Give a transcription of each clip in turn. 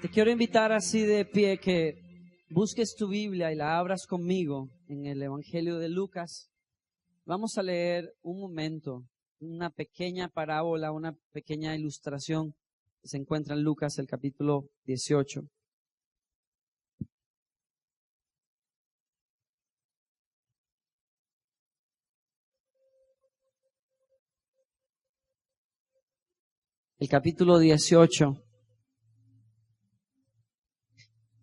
Te quiero invitar así de pie que busques tu Biblia y la abras conmigo en el Evangelio de Lucas. Vamos a leer un momento, una pequeña parábola, una pequeña ilustración que se encuentra en Lucas, el capítulo 18. El capítulo 18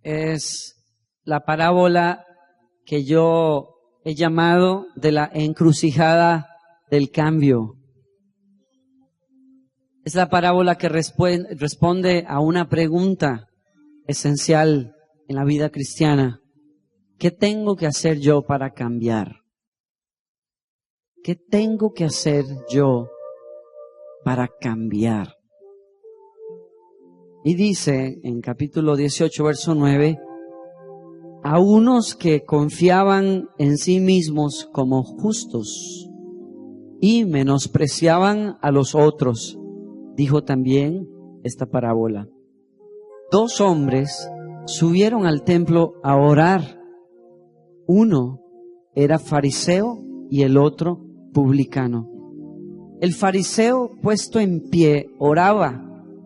es la parábola que yo he llamado de la encrucijada del cambio. Es la parábola que responde a una pregunta esencial en la vida cristiana. ¿Qué tengo que hacer yo para cambiar? ¿Qué tengo que hacer yo para cambiar? Y dice en capítulo 18, verso 9, a unos que confiaban en sí mismos como justos y menospreciaban a los otros, dijo también esta parábola. 2 hombres subieron al templo a orar. Uno era fariseo y el otro publicano. El fariseo, puesto en pie, oraba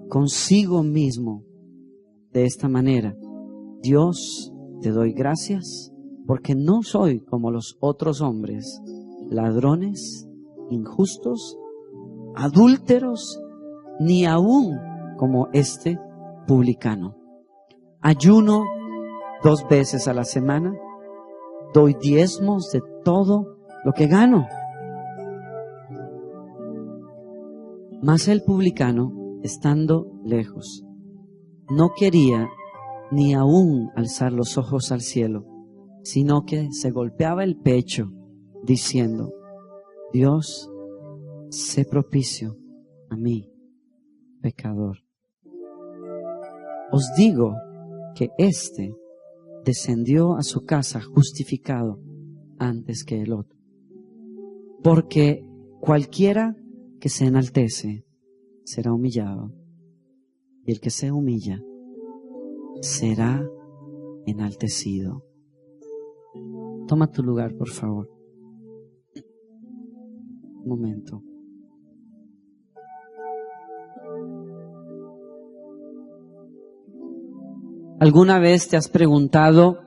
consigo mismo de esta manera: Dios, te doy gracias porque no soy como los otros hombres, ladrones, injustos, adúlteros, ni aún como este publicano. Ayuno 2 veces a la semana, doy diezmos de todo lo que gano. Mas el publicano, estando lejos, no quería ni aún alzar los ojos al cielo, sino que se golpeaba el pecho, diciendo: Dios, sé propicio a mí, pecador. Os digo que éste descendió a su casa justificado antes que el otro. Porque cualquiera que se enaltece será humillado, y el que se humilla será enaltecido. Toma tu lugar, por favor. Un momento. ¿Alguna vez te has preguntado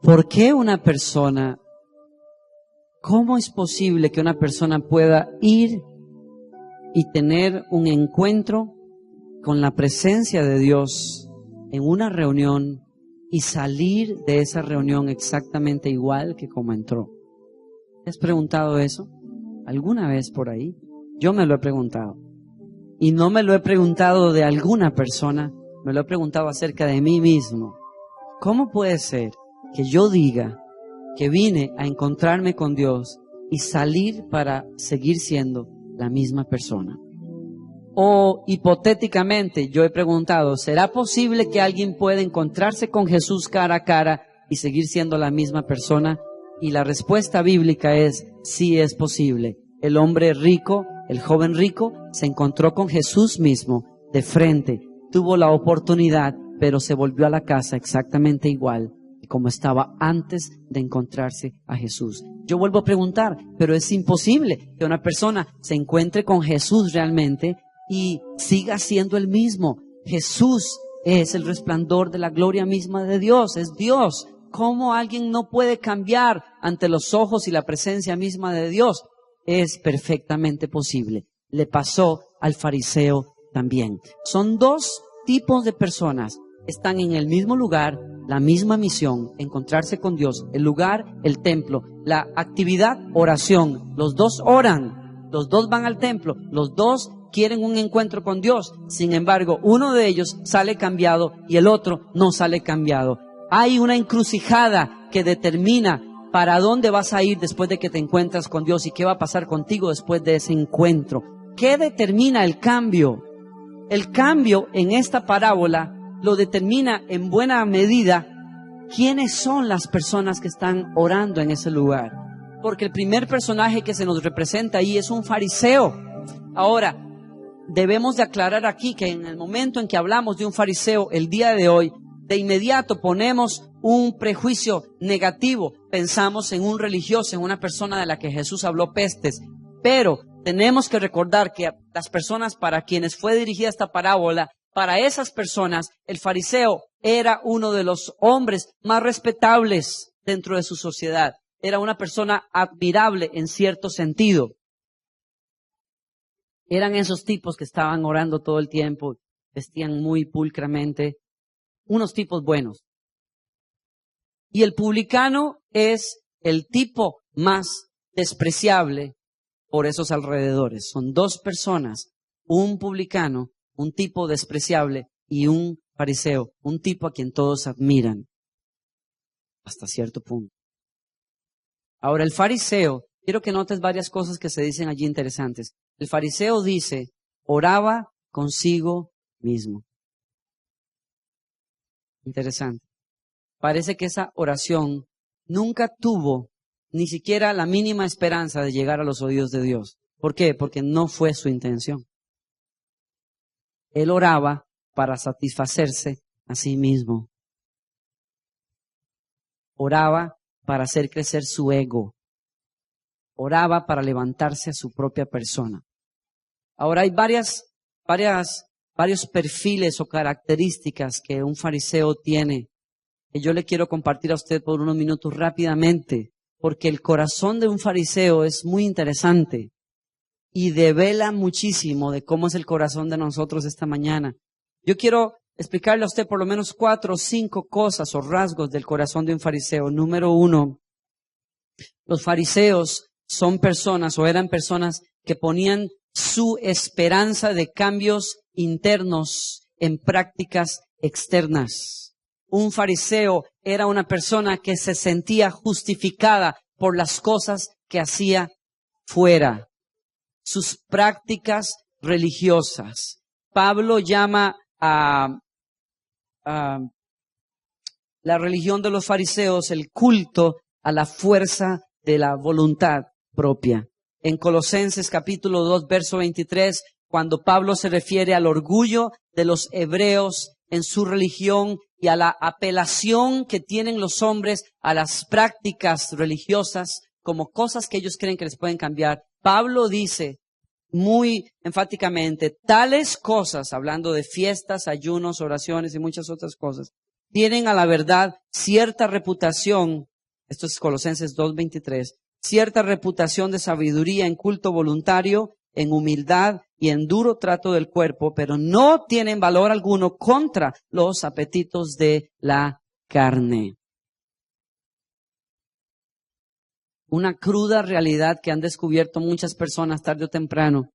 por qué cómo es posible que una persona pueda ir y tener un encuentro con la presencia de Dios en una reunión y salir de esa reunión exactamente igual que como entró? ¿Te has preguntado eso alguna vez por ahí? Yo me lo he preguntado. Y no me lo he preguntado de alguna persona, me lo he preguntado acerca de mí mismo. ¿Cómo puede ser que yo diga que vine a encontrarme con Dios y salir para seguir siendo la misma persona? O hipotéticamente yo he preguntado, ¿será posible que alguien pueda encontrarse con Jesús cara a cara y seguir siendo la misma persona? Y la respuesta bíblica es: sí, es posible. El hombre rico, el joven rico, se encontró con Jesús mismo de frente, tuvo la oportunidad, pero se volvió a la casa exactamente igual como estaba antes de encontrarse a Jesús. Yo vuelvo a preguntar, pero es imposible que una persona se encuentre con Jesús realmente y siga siendo el mismo. Jesús es el resplandor de la gloria misma de Dios, es Dios. ¿Cómo alguien no puede cambiar ante los ojos y la presencia misma de Dios? Es perfectamente posible. Le pasó al fariseo también. Son 2 tipos de personas. Están en el mismo lugar, la misma misión, encontrarse con Dios. El lugar, el templo. La actividad, oración. Los 2 oran, los 2 van al templo, los 2 quieren un encuentro con Dios. Sin embargo, uno de ellos sale cambiado y el otro no sale cambiado. Hay una encrucijada que determina para dónde vas a ir después de que te encuentras con Dios y qué va a pasar contigo después de ese encuentro. ¿Qué determina el cambio? El cambio en esta parábola lo determina en buena medida quiénes son las personas que están orando en ese lugar. Porque el primer personaje que se nos representa ahí es un fariseo. Ahora, debemos de aclarar aquí que en el momento en que hablamos de un fariseo el día de hoy, de inmediato ponemos un prejuicio negativo. Pensamos en un religioso, en una persona de la que Jesús habló pestes. Pero tenemos que recordar que las personas para quienes fue dirigida esta parábola, para esas personas, el fariseo era uno de los hombres más respetables dentro de su sociedad. Era una persona admirable en cierto sentido. Eran esos tipos que estaban orando todo el tiempo, vestían muy pulcramente, unos tipos buenos. Y el publicano es el tipo más despreciable por esos alrededores. Son dos personas, un publicano, un tipo despreciable, y un fariseo, un tipo a quien todos admiran, hasta cierto punto. Ahora, el fariseo, quiero que notes varias cosas que se dicen allí interesantes. El fariseo dice, oraba consigo mismo. Interesante. Parece que esa oración nunca tuvo ni siquiera la mínima esperanza de llegar a los oídos de Dios. ¿Por qué? Porque no fue su intención. Él oraba para satisfacerse a sí mismo. Oraba para hacer crecer su ego. Oraba para levantarse a su propia persona. Ahora hay varios perfiles o características que un fariseo tiene, que yo le quiero compartir a usted por unos minutos rápidamente, porque el corazón de un fariseo es muy interesante y devela muchísimo de cómo es el corazón de nosotros esta mañana. Yo quiero explicarle a usted por lo menos 4 o 5 cosas o rasgos del corazón de un fariseo. Número 1, los fariseos son personas o eran personas que ponían su esperanza de cambios internos en prácticas externas. Un fariseo era una persona que se sentía justificada por las cosas que hacía fuera, sus prácticas religiosas. Pablo llama a la religión de los fariseos el culto a la fuerza de la voluntad propia. En Colosenses capítulo 2, verso 23, cuando Pablo se refiere al orgullo de los hebreos en su religión y a la apelación que tienen los hombres a las prácticas religiosas como cosas que ellos creen que les pueden cambiar, Pablo dice muy enfáticamente, tales cosas, hablando de fiestas, ayunos, oraciones y muchas otras cosas, tienen a la verdad cierta reputación, esto es Colosenses 2:23, cierta reputación de sabiduría en culto voluntario, en humildad y en duro trato del cuerpo, pero no tienen valor alguno contra los apetitos de la carne. Una cruda realidad que han descubierto muchas personas tarde o temprano.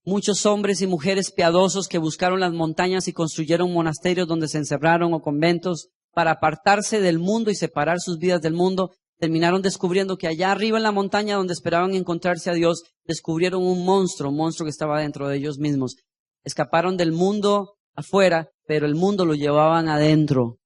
Muchos hombres y mujeres piadosos que buscaron las montañas y construyeron monasterios donde se encerraron o conventos para apartarse del mundo y separar sus vidas del mundo, terminaron descubriendo que allá arriba en la montaña donde esperaban encontrarse a Dios, descubrieron un monstruo que estaba dentro de ellos mismos. Escaparon del mundo afuera, pero el mundo lo llevaban adentro.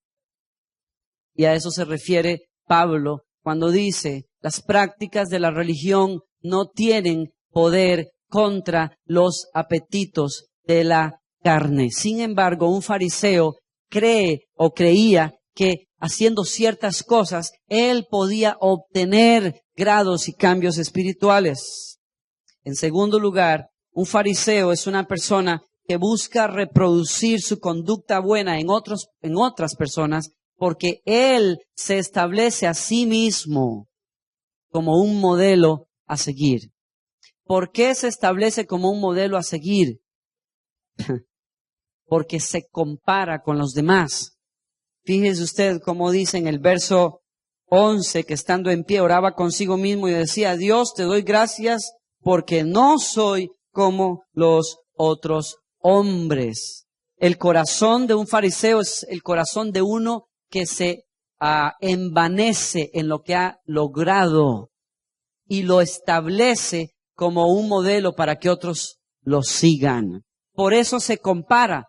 Y a eso se refiere Pablo cuando dice, las prácticas de la religión no tienen poder contra los apetitos de la carne. Sin embargo, un fariseo cree o creía que haciendo ciertas cosas, él podía obtener grados y cambios espirituales. En segundo lugar, un fariseo es una persona que busca reproducir su conducta buena en otras personas porque él se establece a sí mismo como un modelo a seguir. ¿Por qué se establece como un modelo a seguir? Porque se compara con los demás. Fíjese usted cómo dice en el verso 11 que estando en pie oraba consigo mismo y decía, Dios, te doy gracias porque no soy como los otros hombres. El corazón de un fariseo es el corazón de uno que se envanece en lo que ha logrado y lo establece como un modelo para que otros lo sigan. Por eso se compara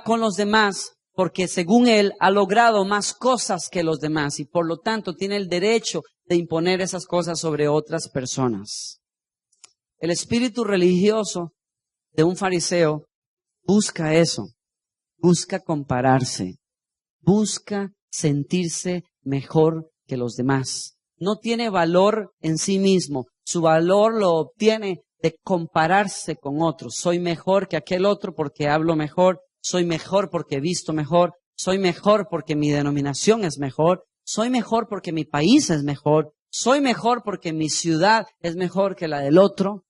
con los demás, porque según él ha logrado más cosas que los demás y por lo tanto tiene el derecho de imponer esas cosas sobre otras personas. El espíritu religioso de un fariseo busca eso, busca compararse, busca sentirse mejor que los demás. No tiene valor en sí mismo, su valor lo obtiene de compararse con otros. Soy mejor que aquel otro porque hablo mejor, soy mejor porque he visto mejor, soy mejor porque mi denominación es mejor, soy mejor porque mi país es mejor, soy mejor porque mi ciudad es mejor que la del otro,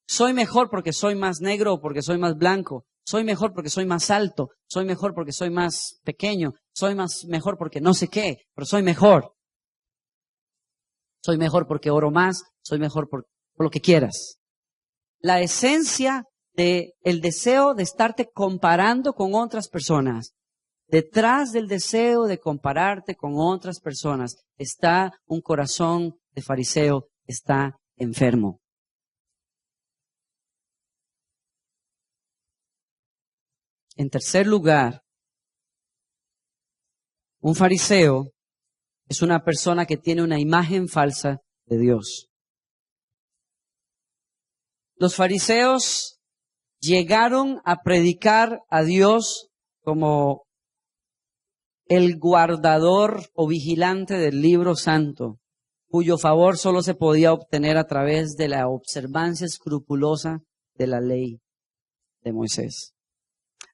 soy mejor porque soy más negro o porque soy más blanco, soy mejor porque soy más alto, soy mejor porque soy más pequeño, soy mejor porque no sé qué, pero soy mejor. Soy mejor porque oro más, soy mejor por lo que quieras. La esencia del deseo de estarte comparando con otras personas, detrás del deseo de compararte con otras personas, está un corazón de fariseo, está enfermo. En tercer lugar, un fariseo es una persona que tiene una imagen falsa de Dios. Los fariseos llegaron a predicar a Dios como el guardador o vigilante del libro santo, cuyo favor solo se podía obtener a través de la observancia escrupulosa de la ley de Moisés.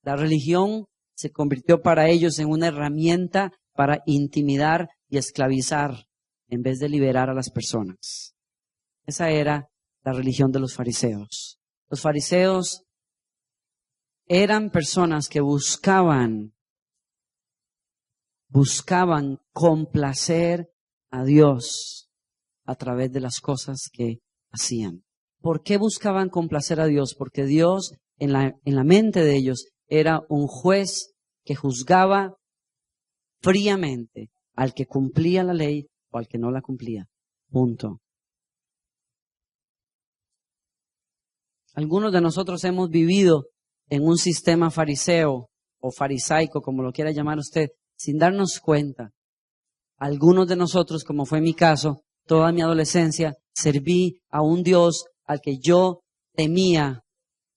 La religión se convirtió para ellos en una herramienta para intimidar y esclavizar en vez de liberar a las personas. Esa era la religión de los fariseos. Los fariseos eran personas que buscaban complacer a Dios a través de las cosas que hacían. ¿Por qué buscaban complacer a Dios? Porque Dios en la mente de ellos era un juez que juzgaba fríamente al que cumplía la ley o al que no la cumplía. Punto. Algunos de nosotros hemos vivido en un sistema fariseo o farisaico, como lo quiera llamar usted, sin darnos cuenta. Algunos de nosotros, como fue mi caso, toda mi adolescencia, serví a un Dios al que yo temía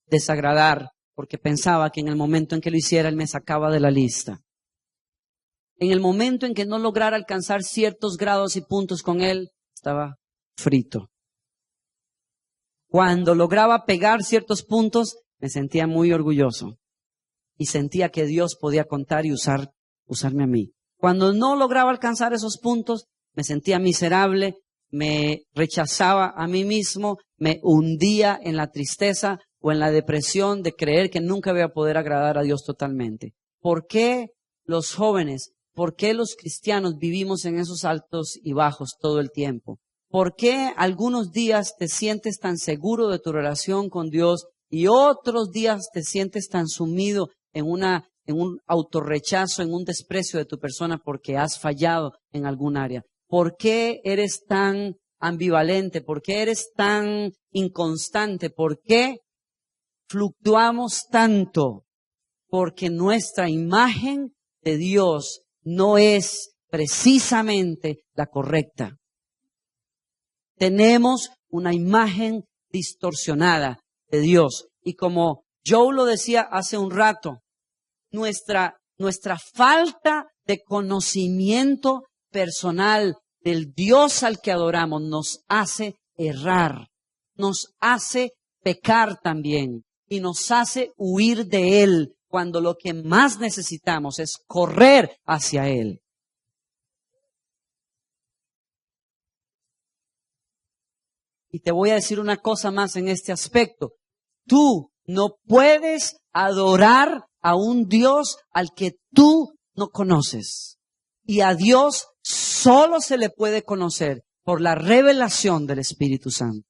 desagradar, porque pensaba que en el momento en que lo hiciera, Él me sacaba de la lista. En el momento en que no lograra alcanzar ciertos grados y puntos con Él, estaba frito. Cuando lograba pegar ciertos puntos, me sentía muy orgulloso y sentía que Dios podía contar y usarme a mí. Cuando no lograba alcanzar esos puntos, me sentía miserable, me rechazaba a mí mismo, me hundía en la tristeza o en la depresión de creer que nunca iba a poder agradar a Dios totalmente. ¿Por qué los jóvenes, por qué los cristianos vivimos en esos altos y bajos todo el tiempo? ¿Por qué algunos días te sientes tan seguro de tu relación con Dios y otros días te sientes tan sumido en un autorrechazo, en un desprecio de tu persona porque has fallado en algún área? ¿Por qué eres tan ambivalente? ¿Por qué eres tan inconstante? ¿Por qué fluctuamos tanto? Porque nuestra imagen de Dios no es precisamente la correcta. Tenemos una imagen distorsionada de Dios. Y como Joe lo decía hace un rato, nuestra falta de conocimiento personal del Dios al que adoramos nos hace errar, nos hace pecar también y nos hace huir de Él cuando lo que más necesitamos es correr hacia Él. Y te voy a decir una cosa más en este aspecto. Tú no puedes adorar a un Dios al que tú no conoces. Y a Dios solo se le puede conocer por la revelación del Espíritu Santo.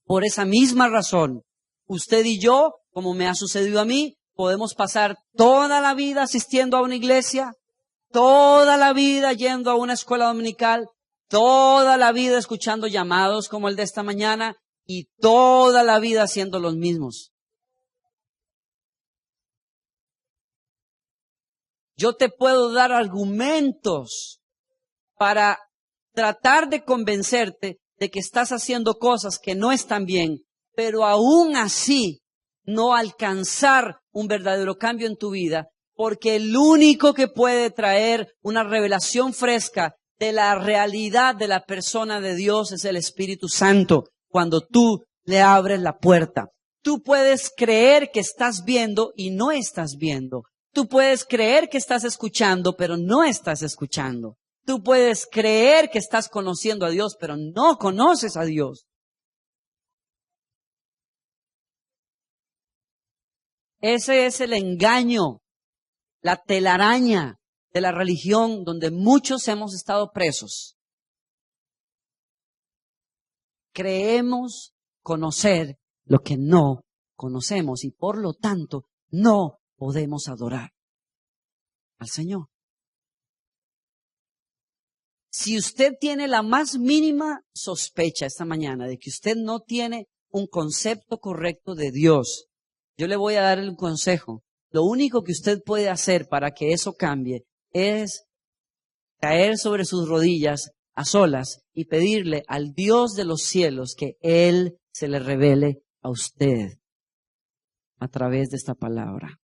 Por esa misma razón, usted y yo, como me ha sucedido a mí, podemos pasar toda la vida asistiendo a una iglesia, toda la vida yendo a una escuela dominical, toda la vida escuchando llamados como el de esta mañana y toda la vida haciendo los mismos. Yo te puedo dar argumentos para tratar de convencerte de que estás haciendo cosas que no están bien, pero aún así no alcanzar un verdadero cambio en tu vida, porque el único que puede traer una revelación fresca de la realidad de la persona de Dios es el Espíritu Santo, cuando tú le abres la puerta. Tú puedes creer que estás viendo y no estás viendo. Tú puedes creer que estás escuchando, pero no estás escuchando. Tú puedes creer que estás conociendo a Dios, pero no conoces a Dios. Ese es el engaño, la telaraña de la religión donde muchos hemos estado presos. Creemos conocer lo que no conocemos y por lo tanto no podemos adorar al Señor. Si usted tiene la más mínima sospecha esta mañana de que usted no tiene un concepto correcto de Dios, yo le voy a dar un consejo. Lo único que usted puede hacer para que eso cambie es caer sobre sus rodillas a solas y pedirle al Dios de los cielos que Él se le revele a usted a través de esta palabra.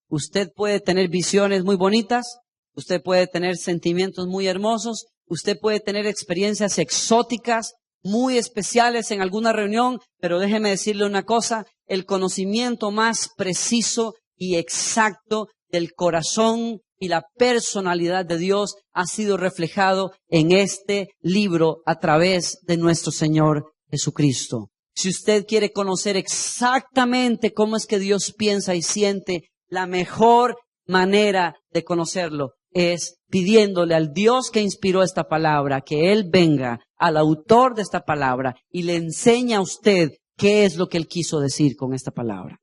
Usted puede tener visiones muy bonitas, usted puede tener sentimientos muy hermosos, usted puede tener experiencias exóticas, muy especiales en alguna reunión, pero déjeme decirle una cosa, el conocimiento más preciso y exacto del corazón y la personalidad de Dios ha sido reflejado en este libro a través de nuestro Señor Jesucristo. Si usted quiere conocer exactamente cómo es que Dios piensa y siente, la mejor manera de conocerlo es pidiéndole al Dios que inspiró esta palabra, que Él venga al autor de esta palabra y le enseñe a usted qué es lo que Él quiso decir con esta palabra.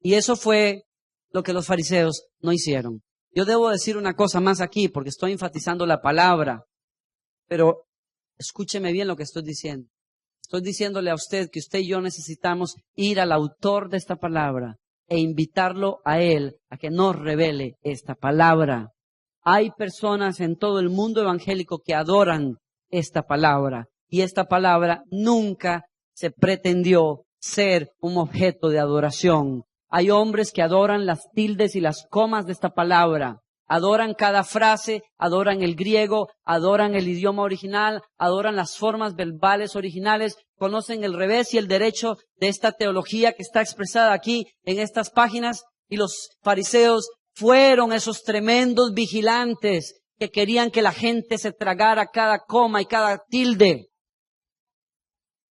Y eso fue lo que los fariseos no hicieron. Yo debo decir una cosa más aquí porque estoy enfatizando la palabra, pero escúcheme bien lo que estoy diciendo. Estoy diciéndole a usted que usted y yo necesitamos ir al autor de esta palabra e invitarlo a Él a que nos revele esta palabra. Hay personas en todo el mundo evangélico que adoran esta palabra y esta palabra nunca se pretendió ser un objeto de adoración. Hay hombres que adoran las tildes y las comas de esta palabra. Adoran cada frase, adoran el griego, adoran el idioma original, adoran las formas verbales originales, conocen el revés y el derecho de esta teología que está expresada aquí en estas páginas. Y los fariseos fueron esos tremendos vigilantes que querían que la gente se tragara cada coma y cada tilde.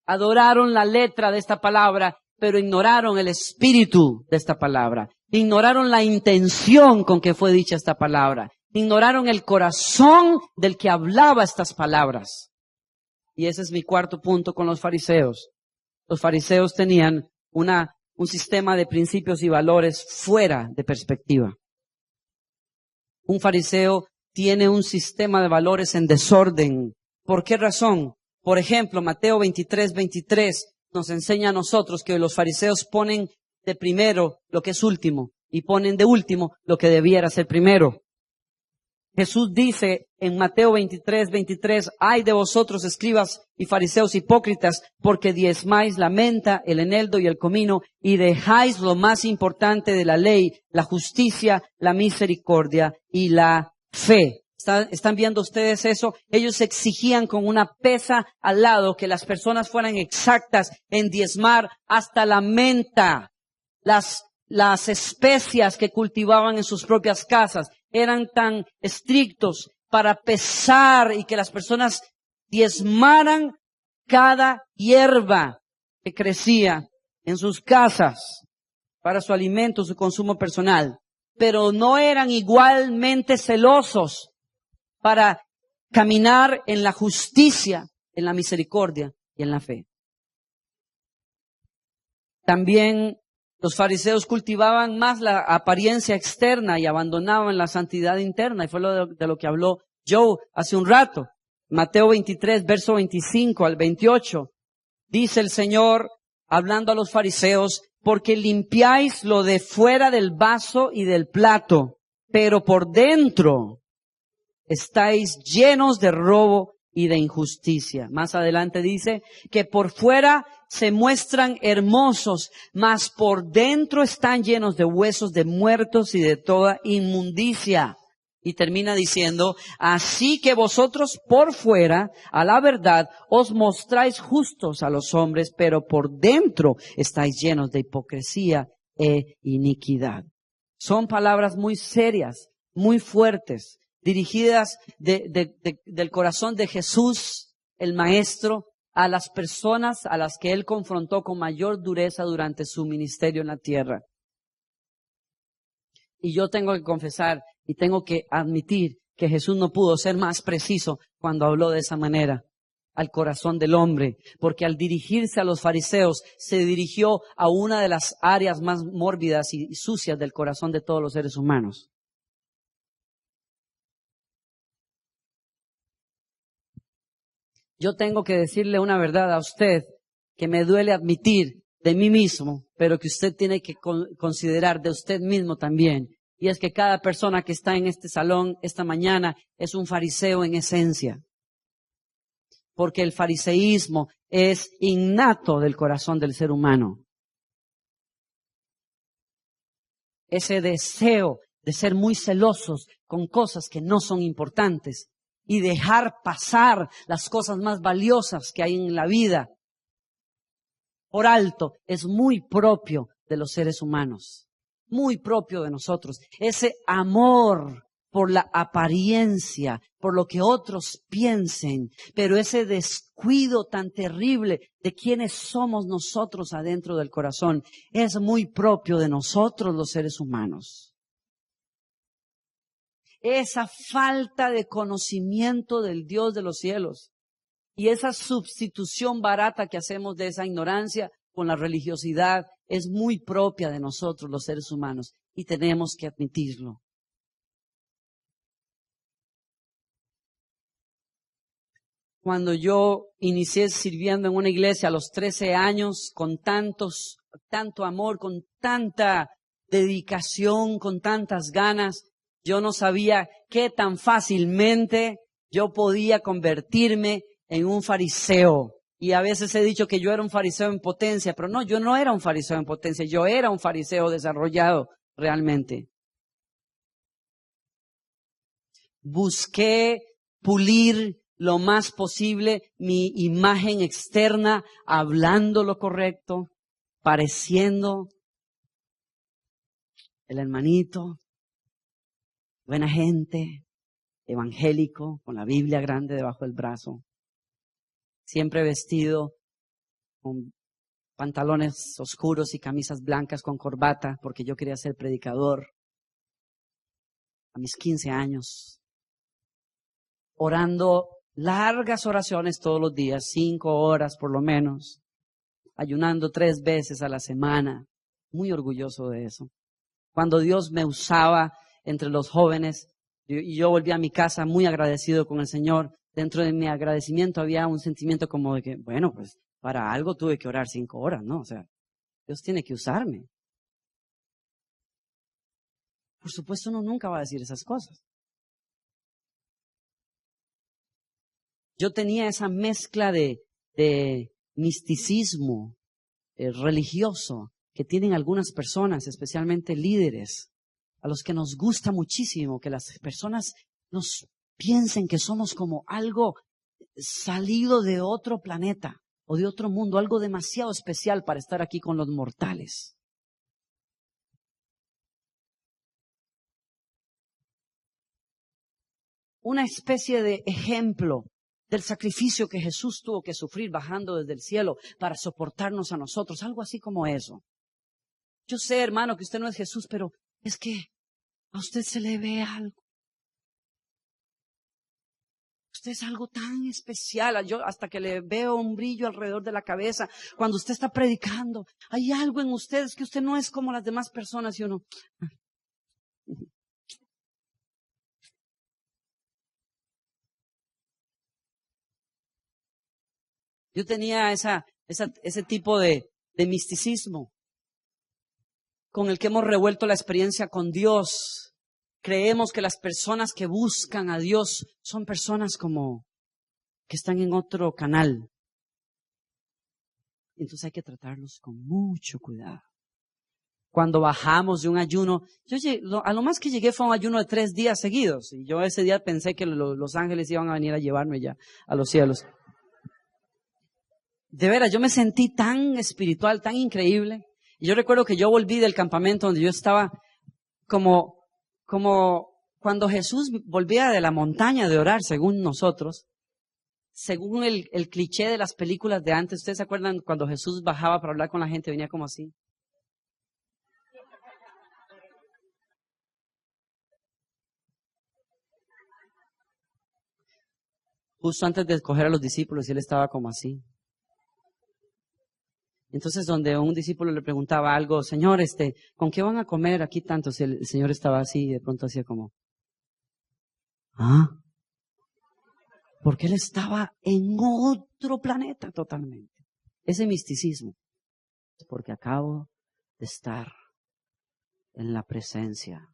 Adoraron la letra de esta palabra, pero ignoraron el espíritu de esta palabra. Ignoraron la intención con que fue dicha esta palabra. Ignoraron el corazón del que hablaba estas palabras. Y ese es mi cuarto punto con los fariseos. Los fariseos tenían un sistema de principios y valores fuera de perspectiva. Un fariseo tiene un sistema de valores en desorden. ¿Por qué razón? Por ejemplo, Mateo 23:23 nos enseña a nosotros que los fariseos ponen de primero lo que es último y ponen de último lo que debiera ser primero. Jesús dice en Mateo 23:23, ay de vosotros escribas y fariseos hipócritas, porque diezmáis la menta, el eneldo y el comino, y dejáis lo más importante de la ley, la justicia, la misericordia y la fe. ¿Están viendo ustedes eso? Ellos exigían con una pesa al lado que las personas fueran exactas en diezmar hasta la menta. Las especias que cultivaban en sus propias casas eran tan estrictos para pesar y que las personas diezmaran cada hierba que crecía en sus casas para su alimento, su consumo personal. Pero no eran igualmente celosos para caminar en la justicia, en la misericordia y en la fe. También los fariseos cultivaban más la apariencia externa y abandonaban la santidad interna. Y fue de lo que habló Joe hace un rato. Mateo 23, verso 25 al 28. Dice el Señor, hablando a los fariseos, porque limpiáis lo de fuera del vaso y del plato, pero por dentro estáis llenos de robo y de injusticia. Más adelante dice que por fuera se muestran hermosos, mas por dentro están llenos de huesos de muertos y de toda inmundicia. Y termina diciendo, así que vosotros por fuera, a la verdad, os mostráis justos a los hombres, pero por dentro estáis llenos de hipocresía e iniquidad. Son palabras muy serias, muy fuertes, dirigidas del corazón de Jesús, el Maestro, a las personas a las que Él confrontó con mayor dureza durante su ministerio en la tierra. Y yo tengo que confesar y tengo que admitir que Jesús no pudo ser más preciso cuando habló de esa manera al corazón del hombre, porque al dirigirse a los fariseos se dirigió a una de las áreas más mórbidas y sucias del corazón de todos los seres humanos. Yo tengo que decirle una verdad a usted que me duele admitir de mí mismo, pero que usted tiene que considerar de usted mismo también. Y es que cada persona que está en este salón esta mañana es un fariseo en esencia. Porque el fariseísmo es innato del corazón del ser humano. Ese deseo de ser muy celosos con cosas que no son importantes y dejar pasar las cosas más valiosas que hay en la vida por alto es muy propio de los seres humanos, muy propio de nosotros. Ese amor por la apariencia, por lo que otros piensen, pero ese descuido tan terrible de quiénes somos nosotros adentro del corazón, es muy propio de nosotros los seres humanos. Esa falta de conocimiento del Dios de los cielos y esa sustitución barata que hacemos de esa ignorancia con la religiosidad es muy propia de nosotros los seres humanos y tenemos que admitirlo. Cuando yo inicié sirviendo en una iglesia a los 13 años, con tanto amor, con tanta dedicación, con tantas ganas, yo no sabía qué tan fácilmente yo podía convertirme en un fariseo. Y a veces he dicho que yo era un fariseo en potencia, pero no, yo no era un fariseo en potencia, yo era un fariseo desarrollado realmente. Busqué pulir lo más posible mi imagen externa, hablando lo correcto, pareciendo el hermanito, buena gente, evangélico, con la Biblia grande debajo del brazo, siempre vestido con pantalones oscuros y camisas blancas con corbata, porque yo quería ser predicador a mis 15 años, orando largas oraciones todos los días, 5 horas por lo menos, ayunando 3 veces a la semana, muy orgulloso de eso. Cuando Dios me usaba entre los jóvenes y yo volví a mi casa muy agradecido con el Señor, dentro de mi agradecimiento había un sentimiento como de que, bueno, pues para algo tuve que orar 5 horas, ¿no? O sea, Dios tiene que usarme. Por supuesto, uno nunca va a decir esas cosas. Yo tenía esa mezcla de misticismo religioso que tienen algunas personas, especialmente líderes, a los que nos gusta muchísimo que las personas nos piensen que somos como algo salido de otro planeta o de otro mundo, algo demasiado especial para estar aquí con los mortales. Una especie de ejemplo del sacrificio que Jesús tuvo que sufrir bajando desde el cielo para soportarnos a nosotros, algo así como eso. Yo sé, hermano, que usted no es Jesús, pero es que a usted se le ve algo. Usted es algo tan especial. Yo hasta que le veo un brillo alrededor de la cabeza cuando usted está predicando. Hay algo en usted, es que usted no es como las demás personas y uno. Yo tenía ese tipo de misticismo con el que hemos revuelto la experiencia con Dios. Creemos que las personas que buscan a Dios son personas como que están en otro canal. Entonces hay que tratarlos con mucho cuidado. Cuando bajamos de un ayuno, a lo más que llegué fue un ayuno de 3 días seguidos. Y yo ese día pensé que los ángeles iban a venir a llevarme ya a los cielos. De veras, yo me sentí tan espiritual, tan increíble. Y yo recuerdo que yo volví del campamento donde yo estaba como cuando Jesús volvía de la montaña de orar, según nosotros, según el cliché de las películas de antes. ¿Ustedes se acuerdan cuando Jesús bajaba para hablar con la gente? Venía como así. Justo antes de escoger a los discípulos, él estaba como así. Entonces, donde un discípulo le preguntaba algo, Señor, ¿con qué van a comer aquí tantos? El Señor estaba así y de pronto hacía como, porque él estaba en otro planeta totalmente. Ese misticismo. Porque acabo de estar en la presencia.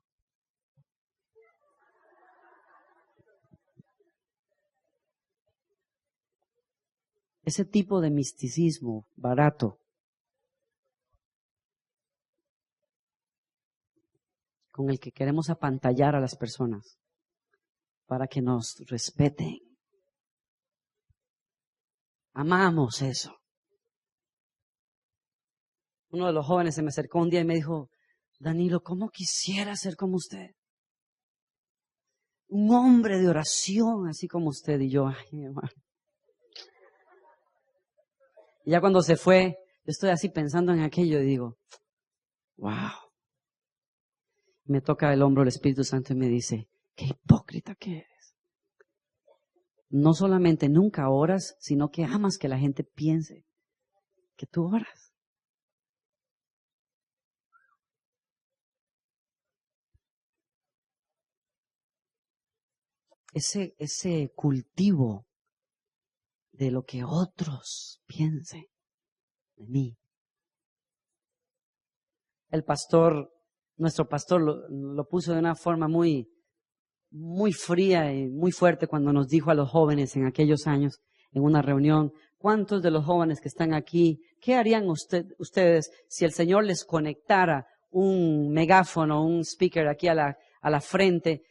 Ese tipo de misticismo barato, con el que queremos apantallar a las personas para que nos respeten. Amamos eso. Uno de los jóvenes se me acercó un día y me dijo, Danilo, ¿cómo quisiera ser como usted? Un hombre de oración así como usted. Y yo, ay, mi hermano. Y ya cuando se fue, yo estoy así pensando en aquello y digo, wow. Me toca el hombro el Espíritu Santo y me dice, qué hipócrita que eres. No solamente nunca oras, sino que amas que la gente piense que tú oras. Ese cultivo de lo que otros piensen de mí. El pastor, nuestro pastor lo puso de una forma muy fría y muy fuerte cuando nos dijo a los jóvenes en aquellos años, en una reunión, ¿cuántos de los jóvenes que están aquí, qué harían ustedes si el Señor les conectara un megáfono, un speaker aquí a la frente,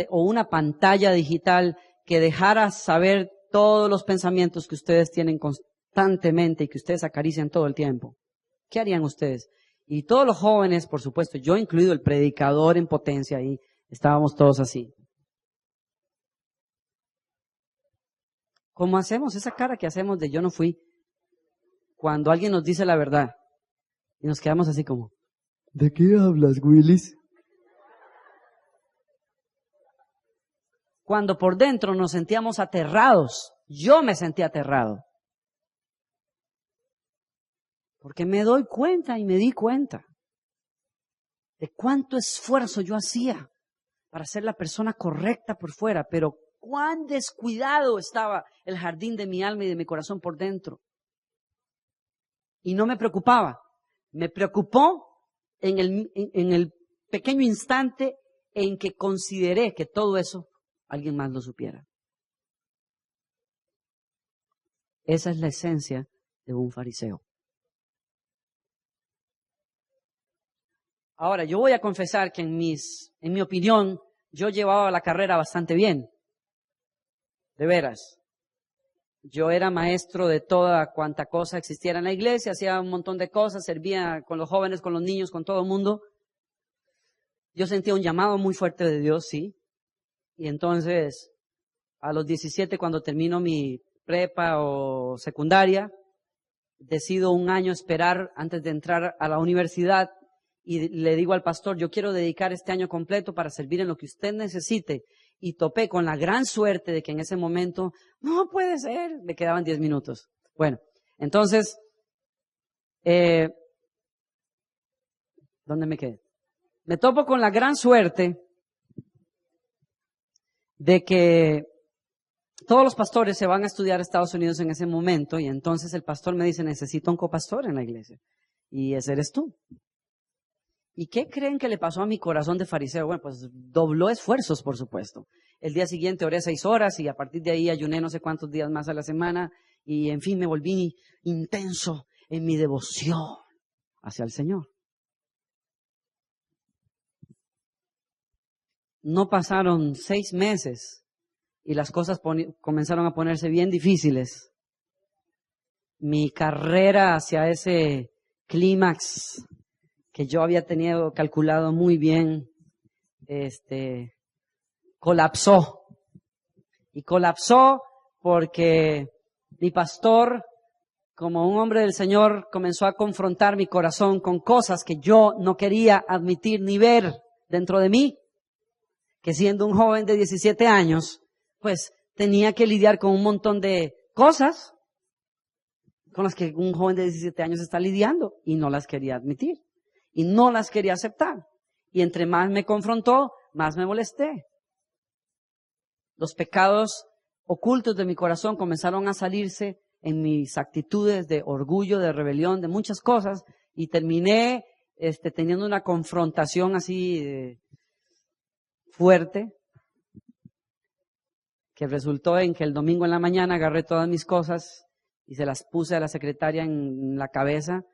o una pantalla digital que dejara saber todos los pensamientos que ustedes tienen constantemente y que ustedes acarician todo el tiempo? ¿Qué harían ustedes? Y todos los jóvenes, por supuesto, yo incluido, el predicador en potencia, ahí estábamos todos así. ¿Cómo hacemos esa cara que hacemos de yo no fui cuando alguien nos dice la verdad? Y nos quedamos así como, ¿de qué hablas, Willis? Cuando por dentro nos sentíamos aterrados, yo me sentí aterrado. Porque me doy cuenta y me di cuenta de cuánto esfuerzo yo hacía para ser la persona correcta por fuera, pero cuán descuidado estaba el jardín de mi alma y de mi corazón por dentro. Y no me preocupaba. Me preocupó en el pequeño instante en que consideré que todo eso alguien más lo supiera. Esa es la esencia de un fariseo. Ahora, yo voy a confesar que en mi opinión, yo llevaba la carrera bastante bien. De veras. Yo era maestro de toda cuanta cosa existiera en la iglesia, hacía un montón de cosas, servía con los jóvenes, con los niños, con todo el mundo. Yo sentía un llamado muy fuerte de Dios, sí. Y entonces, a los 17, cuando termino mi prepa o secundaria, decido un año esperar antes de entrar a la universidad y le digo al pastor, yo quiero dedicar este año completo para servir en lo que usted necesite. Y topé con la gran suerte de que en ese momento, no puede ser, me quedaban 10 minutos. Bueno, entonces, ¿dónde me quedé? Me topo con la gran suerte de que todos los pastores se van a estudiar a Estados Unidos en ese momento y entonces el pastor me dice, necesito un copastor en la iglesia. Y ese eres tú. ¿Y qué creen que le pasó a mi corazón de fariseo? Bueno, pues dobló esfuerzos, por supuesto. el día siguiente oré 6 horas y a partir de ahí ayuné no sé cuántos días más a la semana y en fin me volví intenso en mi devoción hacia el Señor. No pasaron 6 meses y las cosas comenzaron a ponerse bien difíciles. Mi carrera hacia ese clímax que yo había tenido calculado muy bien, colapsó. Y colapsó porque mi pastor, como un hombre del Señor, comenzó a confrontar mi corazón con cosas que yo no quería admitir ni ver dentro de mí. Que siendo un joven de 17 años, pues tenía que lidiar con un montón de cosas con las que un joven de 17 años está lidiando y no las quería admitir y no las quería aceptar. Y entre más me confrontó, más me molesté. Los pecados ocultos de mi corazón comenzaron a salirse en mis actitudes de orgullo, de rebelión, de muchas cosas y terminé teniendo una confrontación así fuerte que resultó en que el domingo en la mañana agarré todas mis cosas y se las puse a la secretaria en la cabeza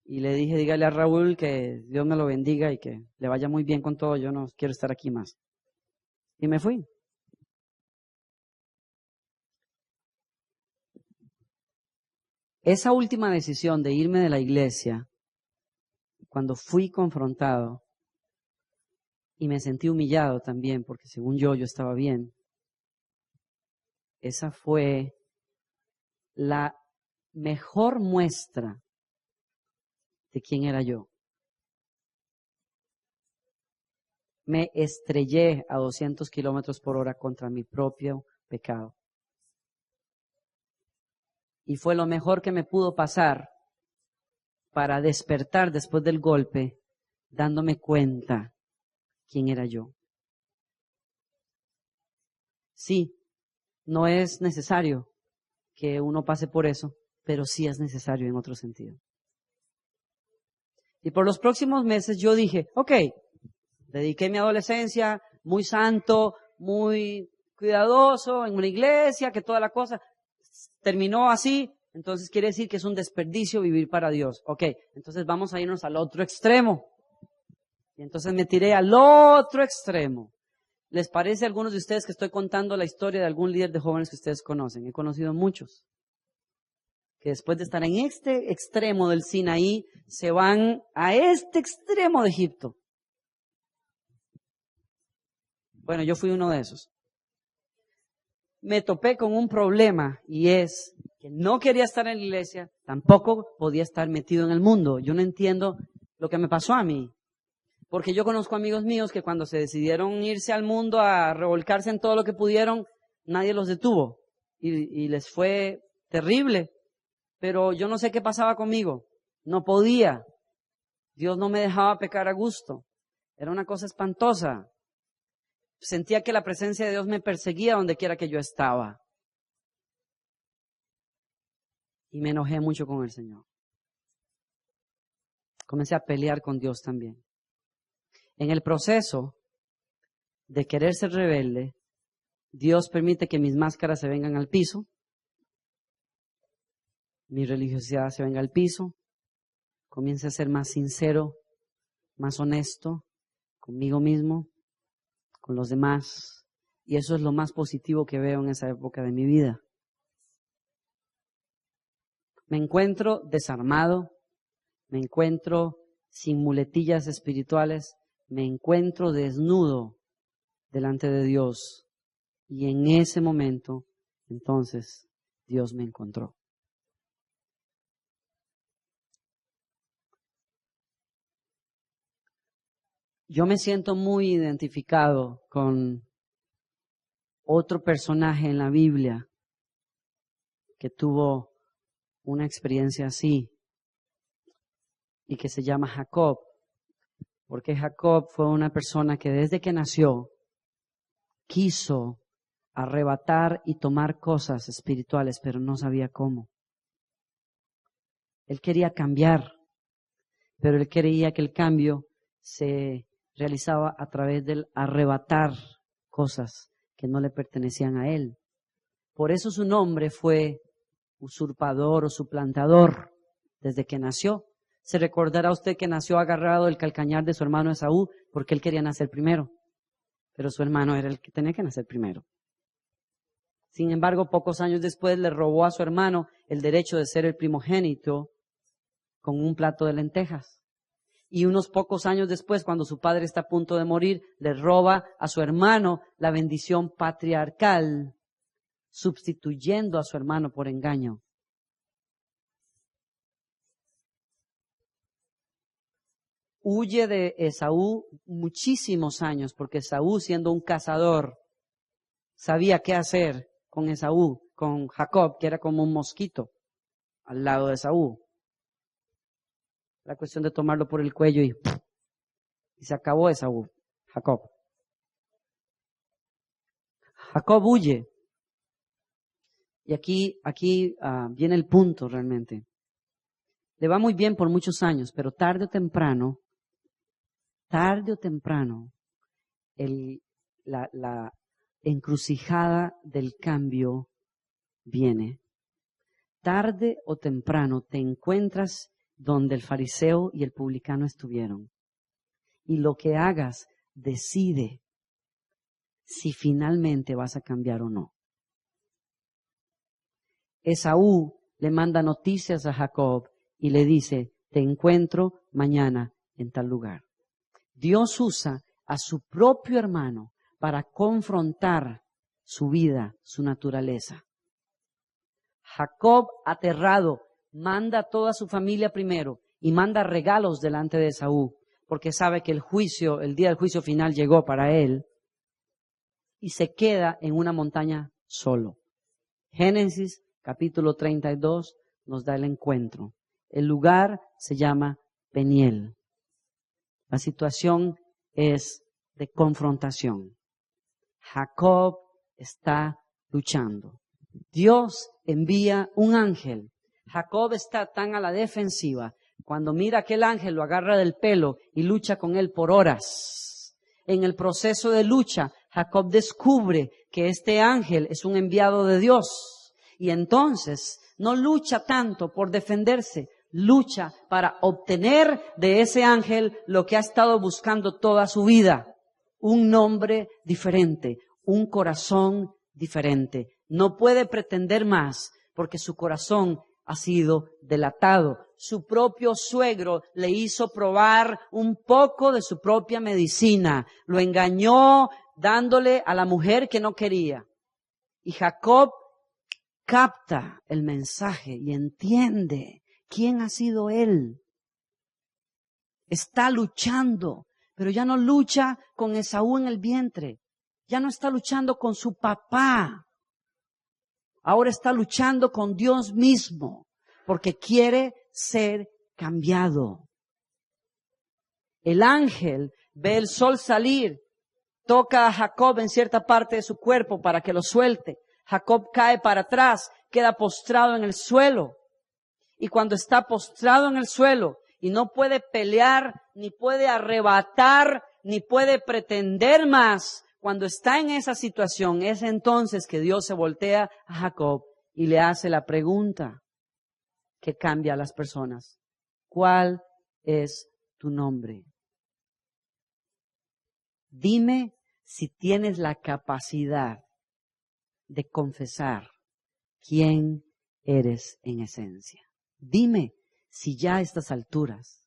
y le dije, dígale a Raúl que Dios me lo bendiga y que le vaya muy bien con todo, yo no quiero estar aquí más. Y me fui. Esa última decisión de irme de la iglesia, cuando fui confrontado y me sentí humillado también, porque según yo estaba bien, esa fue la mejor muestra de quién era yo. Me estrellé a 200 kilómetros por hora contra mi propio pecado. Y fue lo mejor que me pudo pasar para despertar después del golpe, dándome cuenta quién era yo. Sí, no es necesario que uno pase por eso, pero sí es necesario en otro sentido. Y por los próximos meses yo dije, ok, dediqué mi adolescencia muy santo, muy cuidadoso, en una iglesia, que toda la cosa terminó así, entonces quiere decir que es un desperdicio vivir para Dios. Ok, entonces vamos a irnos al otro extremo. Y entonces me tiré al otro extremo. ¿Les parece a algunos de ustedes que estoy contando la historia de algún líder de jóvenes que ustedes conocen? He conocido muchos que después de estar en este extremo del Sinaí, se van a este extremo de Egipto. Bueno, yo fui uno de esos. Me topé con un problema y es que no quería estar en la iglesia, tampoco podía estar metido en el mundo. Yo no entiendo lo que me pasó a mí. Porque yo conozco amigos míos que cuando se decidieron irse al mundo a revolcarse en todo lo que pudieron, nadie los detuvo y les fue terrible. Pero yo no sé qué pasaba conmigo. No podía. Dios no me dejaba pecar a gusto. Era una cosa espantosa. Sentía que la presencia de Dios me perseguía donde quiera que yo estaba. Y me enojé mucho con el Señor. Comencé a pelear con Dios también. En el proceso de querer ser rebelde, Dios permite que mis máscaras se vengan al piso, mi religiosidad se venga al piso, comience a ser más sincero, más honesto conmigo mismo, con los demás. Y eso es lo más positivo que veo en esa época de mi vida. Me encuentro desarmado, me encuentro sin muletillas espirituales, me encuentro desnudo delante de Dios. Y en ese momento, entonces, Dios me encontró. Yo me siento muy identificado con otro personaje en la Biblia que tuvo una experiencia así y que se llama Jacob, porque Jacob fue una persona que desde que nació quiso arrebatar y tomar cosas espirituales, pero no sabía cómo. Él quería cambiar, pero él creía que el cambio se realizaba a través del arrebatar cosas que no le pertenecían a él. Por eso su nombre fue usurpador o suplantador desde que nació. Se recordará usted que nació agarrado del calcañar de su hermano Esaú porque él quería nacer primero, pero su hermano era el que tenía que nacer primero. Sin embargo, pocos años después le robó a su hermano el derecho de ser el primogénito con un plato de lentejas. Y unos pocos años después, cuando su padre está a punto de morir, le roba a su hermano la bendición patriarcal, sustituyendo a su hermano por engaño. Huye de Esaú muchísimos años, porque Esaú, siendo un cazador, sabía qué hacer con Esaú, con Jacob, que era como un mosquito al lado de Esaú. La cuestión de tomarlo por el cuello y se acabó Esaú, Jacob. Jacob huye. Y aquí viene el punto realmente. Le va muy bien por muchos años, pero tarde o temprano, la encrucijada del cambio viene. Tarde o temprano te encuentras donde el fariseo y el publicano estuvieron. Y lo que hagas decide si finalmente vas a cambiar o no. Esaú le manda noticias a Jacob y le dice, te encuentro mañana en tal lugar. Dios usa a su propio hermano para confrontar su vida, su naturaleza. Jacob, aterrado, manda a toda su familia primero y manda regalos delante de Esaú, porque sabe que el día del juicio final llegó para él, y se queda en una montaña solo. Génesis capítulo 32 nos da el encuentro. El lugar se llama Peniel. La situación es de confrontación. Jacob está luchando. Dios envía un ángel. Jacob está tan a la defensiva. Cuando mira a aquel ángel, lo agarra del pelo y lucha con él por horas. En el proceso de lucha, Jacob descubre que este ángel es un enviado de Dios. Y entonces no lucha tanto por defenderse, lucha para obtener de ese ángel lo que ha estado buscando toda su vida. Un nombre diferente, un corazón diferente. No puede pretender más porque su corazón ha sido delatado. Su propio suegro le hizo probar un poco de su propia medicina. Lo engañó dándole a la mujer que no quería. Y Jacob capta el mensaje y entiende quién ha sido él. Está luchando, pero ya no lucha con Esaú en el vientre. Ya no está luchando con su papá. Ahora está luchando con Dios mismo, porque quiere ser cambiado. El ángel ve el sol salir, toca a Jacob en cierta parte de su cuerpo para que lo suelte. Jacob cae para atrás, queda postrado en el suelo. Y cuando está postrado en el suelo y no puede pelear, ni puede arrebatar, ni puede pretender más, cuando está en esa situación, es entonces que Dios se voltea a Jacob y le hace la pregunta que cambia a las personas. ¿Cuál es tu nombre? Dime si tienes la capacidad de confesar quién eres en esencia. Dime si ya a estas alturas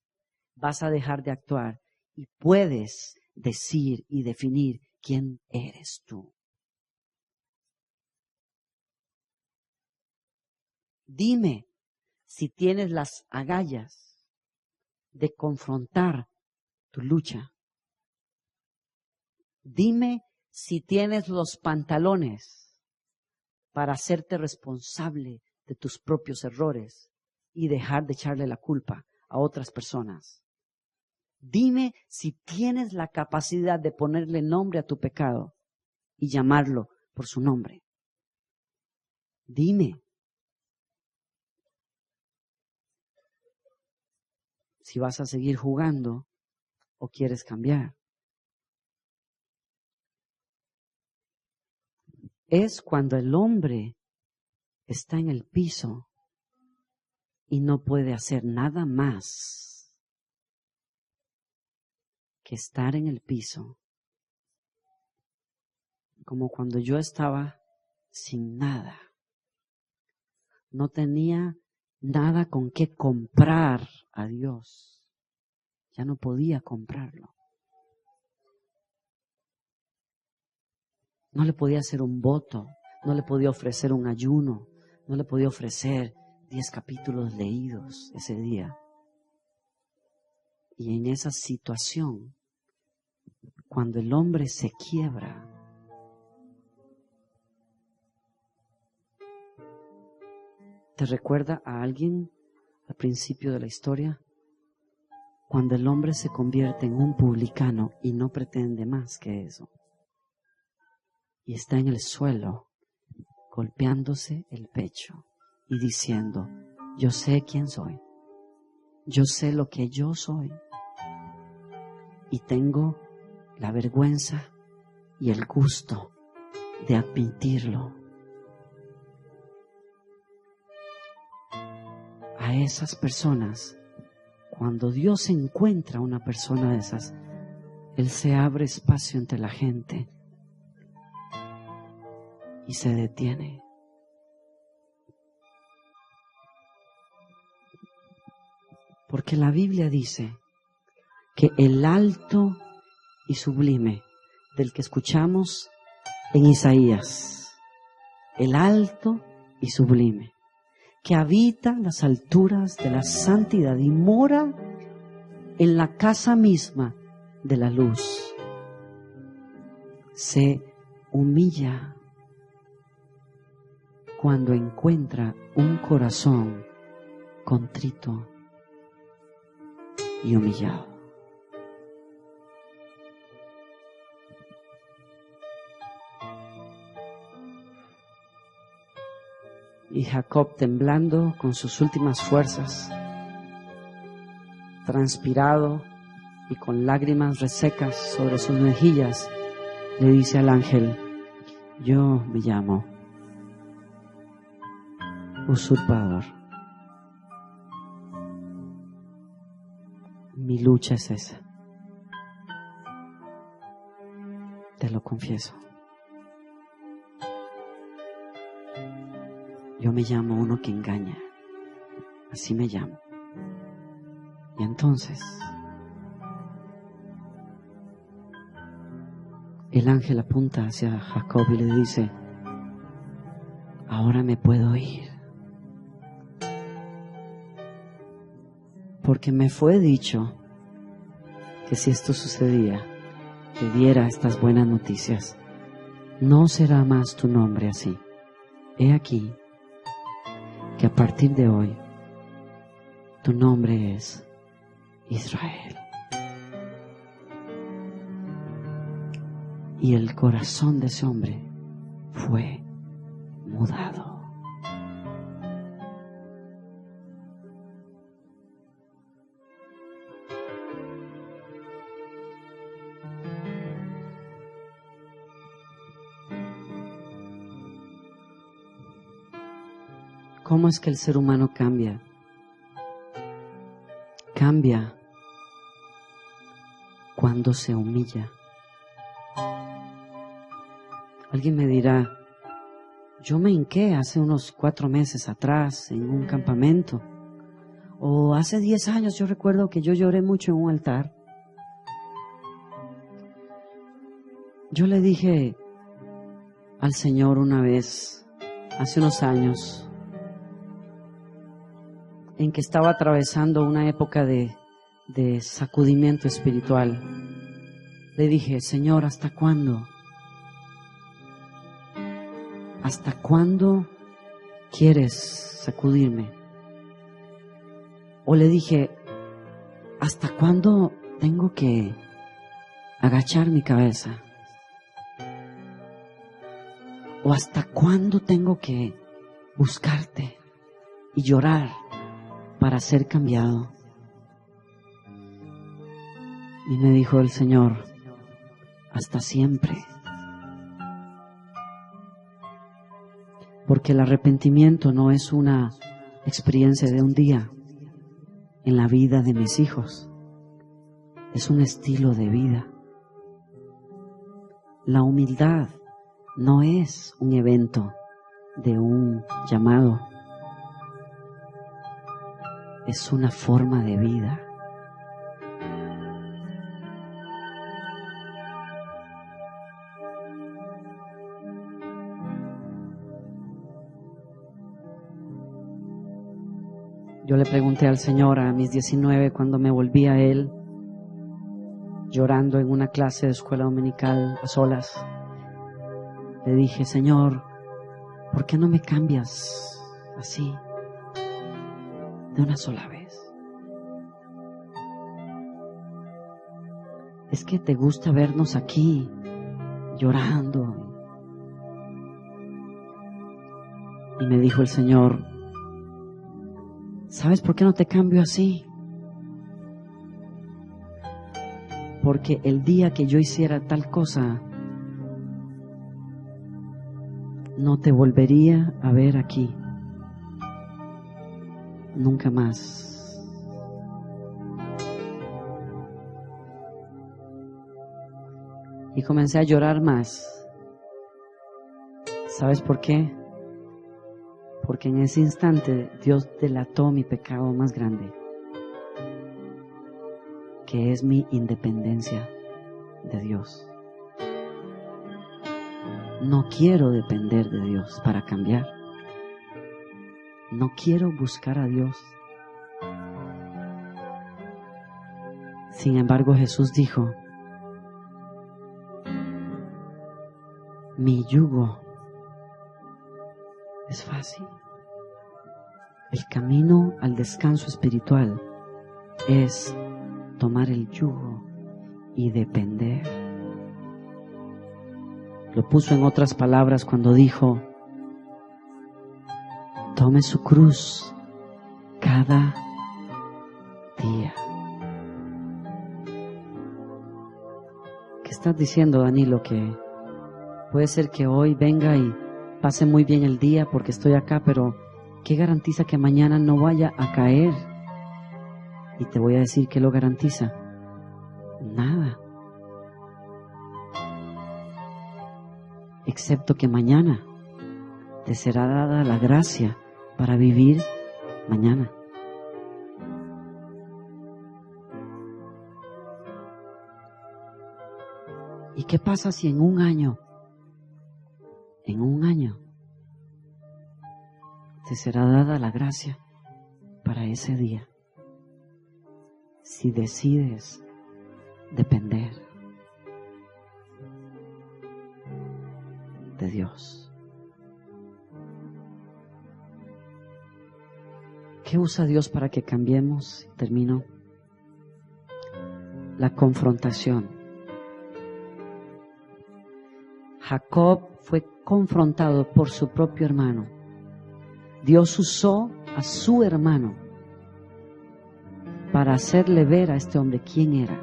vas a dejar de actuar y puedes decir y definir quién eres tú. Dime si tienes las agallas de confrontar tu lucha. Dime si tienes los pantalones para hacerte responsable de tus propios errores y dejar de echarle la culpa a otras personas. Dime si tienes la capacidad de ponerle nombre a tu pecado y llamarlo por su nombre. Dime si vas a seguir jugando o quieres cambiar. es cuando el hombre está en el piso y no puede hacer nada más que estar en el piso, como cuando yo estaba sin nada. No tenía nada con qué comprar a Dios. Ya no podía comprarlo. No le podía hacer un voto, no le podía ofrecer un ayuno, no le podía ofrecer 10 capítulos leídos ese día. Y en esa situación, cuando el hombre se quiebra, ¿te recuerda a alguien al principio de la historia? Cuando el hombre se convierte en un publicano y no pretende más que eso. Y está en el suelo, golpeándose el pecho y diciendo, yo sé quién soy, yo sé lo que yo soy y tengo la vergüenza y el gusto de admitirlo. A esas personas, cuando Dios encuentra a una persona de esas, Él se abre espacio entre la gente y se detiene. Porque la Biblia dice que el alto y sublime del que escuchamos en Isaías, el alto y sublime, que habita las alturas de la santidad y mora en la casa misma de la luz, se humilla cuando encuentra un corazón contrito y humillado. Y Jacob, temblando con sus últimas fuerzas, transpirado y con lágrimas resecas sobre sus mejillas, le dice al ángel, yo me llamo usurpador. Mi lucha es esa. Te lo confieso. Yo me llamo uno que engaña. Así me llamo. Y entonces el ángel apunta hacia Jacob y le dice, ahora me puedo ir. Porque me fue dicho que si esto sucedía, te diera estas buenas noticias. No será más tu nombre así. He aquí que a partir de hoy tu nombre es Israel. Y el corazón de ese hombre fue mudado. ¿Cómo es que el ser humano cambia? Cambia cuando se humilla. Alguien me dirá, yo me hinqué hace unos 4 meses atrás en un campamento, o hace 10 años yo recuerdo que yo lloré mucho en un altar. Yo le dije al Señor una vez, hace unos años, en que estaba atravesando una época de sacudimiento espiritual. Le dije, Señor, ¿hasta cuándo? ¿Hasta cuándo quieres sacudirme? O le dije, ¿hasta cuándo tengo que agachar mi cabeza? ¿O hasta cuándo tengo que buscarte y llorar para ser cambiado? Y me dijo el Señor, hasta siempre. Porque el arrepentimiento no es una experiencia de un día en la vida de mis hijos. Es un estilo de vida. La humildad no es un evento de un llamado. Es una forma de vida. Yo le pregunté al Señor a mis 19, cuando me volví a Él, llorando en una clase de escuela dominical a solas. Le dije, Señor, ¿por qué no me cambias así, de una sola vez? Es que te gusta vernos aquí, llorando. Y me dijo el Señor, ¿sabes por qué no te cambio así? Porque el día que yo hiciera tal cosa, no te volvería a ver aquí. Nunca más. Y comencé a llorar más. ¿Sabes por qué? Porque en ese instante Dios delató mi pecado más grande, que es mi independencia de Dios. No quiero depender de Dios para cambiar. No quiero buscar a Dios. Sin embargo, Jesús dijo, mi yugo es fácil. El camino al descanso espiritual es tomar el yugo y depender. Lo puso en otras palabras cuando dijo, tome su cruz cada día. ¿Qué estás diciendo, Danilo? Que puede ser que hoy venga y pase muy bien el día porque estoy acá, pero ¿qué garantiza que mañana no vaya a caer? Y te voy a decir ¿qué lo garantiza? Nada. Excepto que mañana te será dada la gracia para vivir mañana. ¿Y qué pasa si en un año te será dada la gracia para ese día? Si decides depender de Dios. ¿Qué usa Dios para que cambiemos? Termino. La confrontación. Jacob fue confrontado por su propio hermano. Dios usó a su hermano para hacerle ver a este hombre quién era.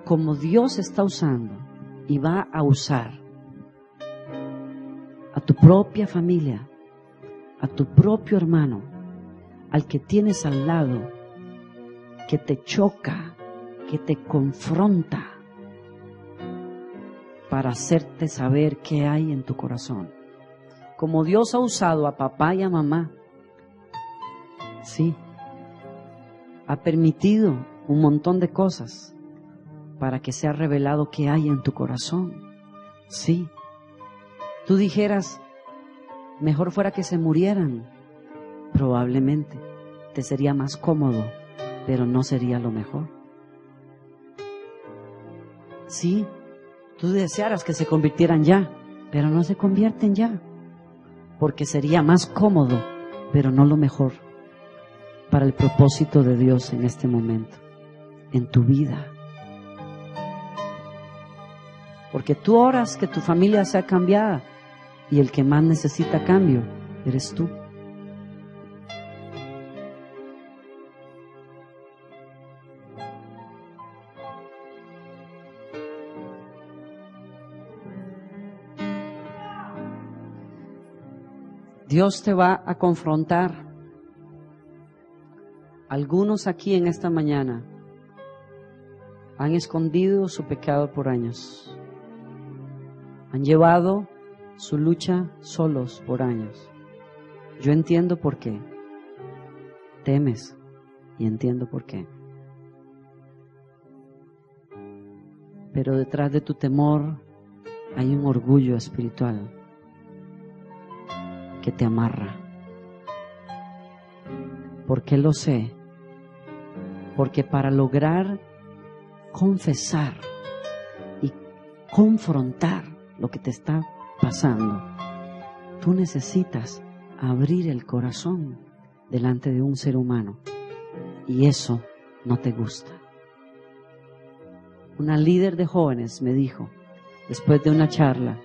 Como Dios está usando y va a usar a tu propia familia, a tu propio hermano, al que tienes al lado, que te choca, que te confronta, para hacerte saber qué hay en tu corazón. Como Dios ha usado a papá y a mamá, sí, ha permitido un montón de cosas para que sea revelado qué hay en tu corazón. Sí, tú dijeras, mejor fuera que se murieran. Probablemente te sería más cómodo, pero no sería lo mejor. Sí, tú desearas que se convirtieran ya, pero no se convierten ya, porque sería más cómodo, pero no lo mejor para el propósito de Dios en este momento, en tu vida. Porque tú oras que tu familia sea cambiada y el que más necesita cambio eres tú. Dios te va a confrontar. Algunos aquí en esta mañana han escondido su pecado por años. Han llevado su lucha solos por años. Yo entiendo por qué. Temes y entiendo por qué. Pero detrás de tu temor hay un orgullo espiritual que te amarra. ¿Por qué lo sé? Porque para lograr confesar y confrontar lo que te está pasando, tú necesitas abrir el corazón delante de un ser humano, y eso no te gusta. Una líder de jóvenes me dijo, después de una charla,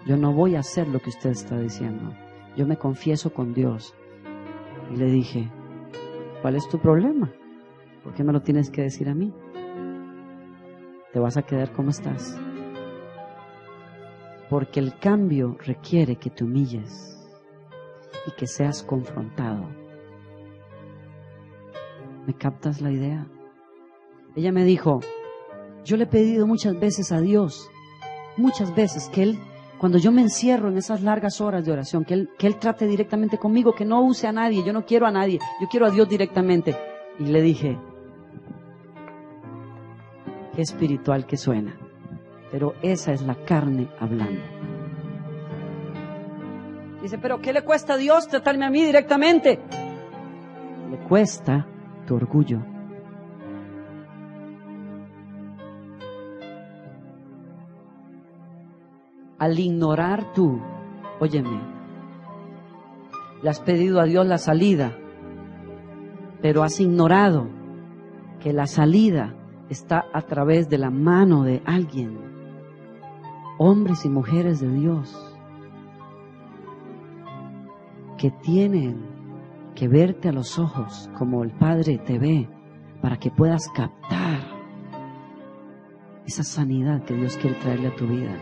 yo no voy a hacer lo que usted está diciendo, yo me confieso con Dios. Y le dije, ¿cuál es tu problema? ¿Por qué me lo tienes que decir a mí? Te vas a quedar como estás. Porque el cambio requiere que te humilles y que seas confrontado. ¿Me captas la idea? Ella me dijo, yo le he pedido muchas veces a Dios, muchas veces, que Él, cuando yo me encierro en esas largas horas de oración, que Él trate directamente conmigo, que no use a nadie. Yo no quiero a nadie, yo quiero a Dios directamente. Y le dije, qué espiritual que suena, pero esa es la carne hablando. Dice, pero ¿qué le cuesta a Dios tratarme a mí directamente? Le cuesta tu orgullo. Al ignorar tú, óyeme, le has pedido a Dios la salida, pero has ignorado que la salida está a través de la mano de alguien, hombres y mujeres de Dios, que tienen que verte a los ojos como el Padre te ve, para que puedas captar esa sanidad que Dios quiere traerle a tu vida.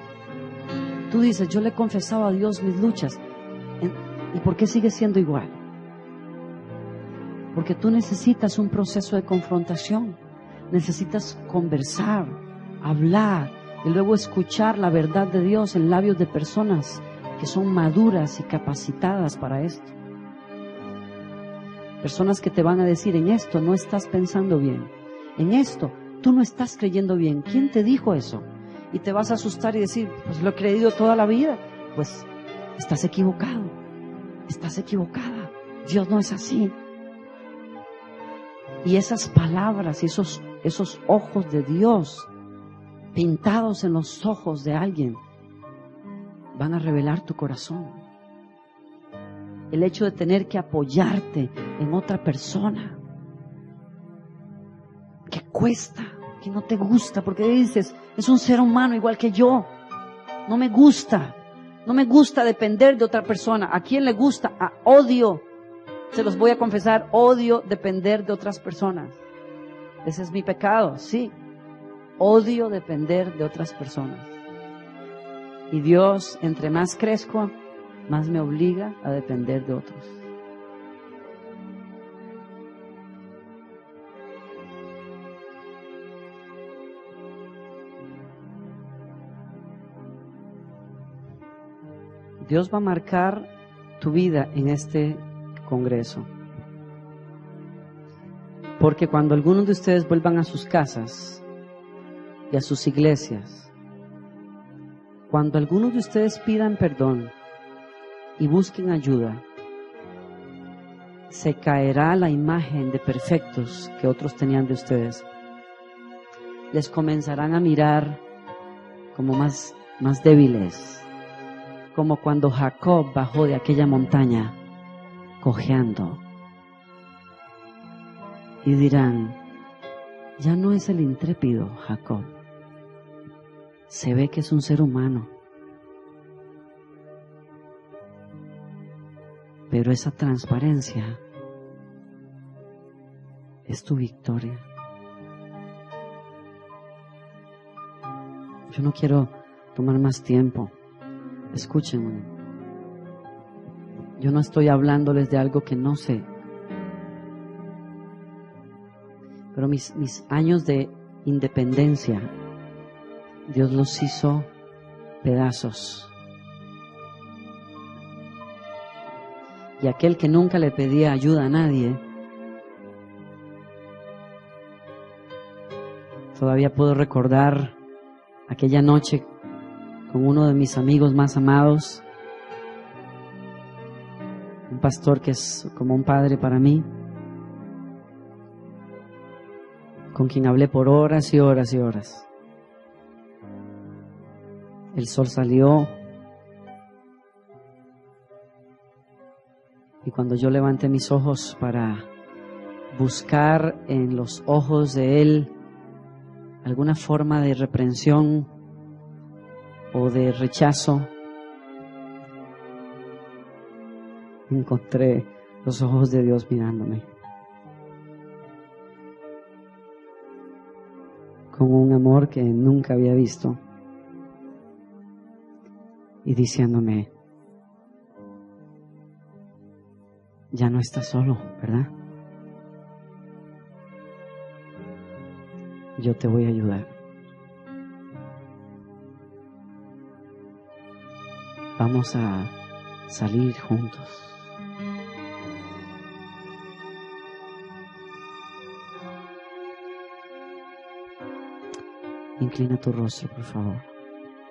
Tú dices, yo le he confesado a Dios mis luchas. ¿Y por qué sigue siendo igual? Porque tú necesitas un proceso de confrontación. Necesitas conversar, hablar y luego escuchar la verdad de Dios en labios de personas que son maduras y capacitadas para esto. Personas que te van a decir, en esto no estás pensando bien. En esto tú no estás creyendo bien. ¿Quién te dijo eso? Y te vas a asustar y decir, pues lo he creído toda la vida. Pues estás equivocado, estás equivocada. Dios no es así. Y esas palabras y esos ojos de Dios pintados en los ojos de alguien van a revelar tu corazón. El hecho de tener que apoyarte en otra persona que cuesta, que no te gusta, porque dices, es un ser humano igual que yo. No me gusta depender de otra persona. ¿A quién le gusta? Odio. Se los voy a confesar, odio depender de otras personas. Ese es mi pecado, sí. Odio depender de otras personas. Y Dios, entre más crezco, más me obliga a depender de otros. Dios va a marcar tu vida en este congreso. Porque cuando algunos de ustedes vuelvan a sus casas y a sus iglesias, cuando algunos de ustedes pidan perdón y busquen ayuda, se caerá la imagen de perfectos que otros tenían de ustedes. Les comenzarán a mirar como más débiles, como cuando Jacob bajó de aquella montaña cojeando, y dirán, ya no es el intrépido Jacob, se ve que es un ser humano, pero esa transparencia es tu victoria. Yo no quiero tomar más tiempo. Escúchenme. Yo no estoy hablándoles de algo que no sé. Pero mis años de independencia, Dios los hizo pedazos. Y aquel que nunca le pedía ayuda a nadie, todavía puedo recordar aquella noche con uno de mis amigos más amados, un pastor que es como un padre para mí, con quien hablé por horas y horas y horas. El sol salió y cuando yo levanté mis ojos para buscar en los ojos de él alguna forma de reprensión o de rechazo, encontré los ojos de Dios mirándome con un amor que nunca había visto y diciéndome: ya no estás solo, ¿verdad? Yo te voy a ayudar. Vamos a salir juntos. Inclina tu rostro, por favor.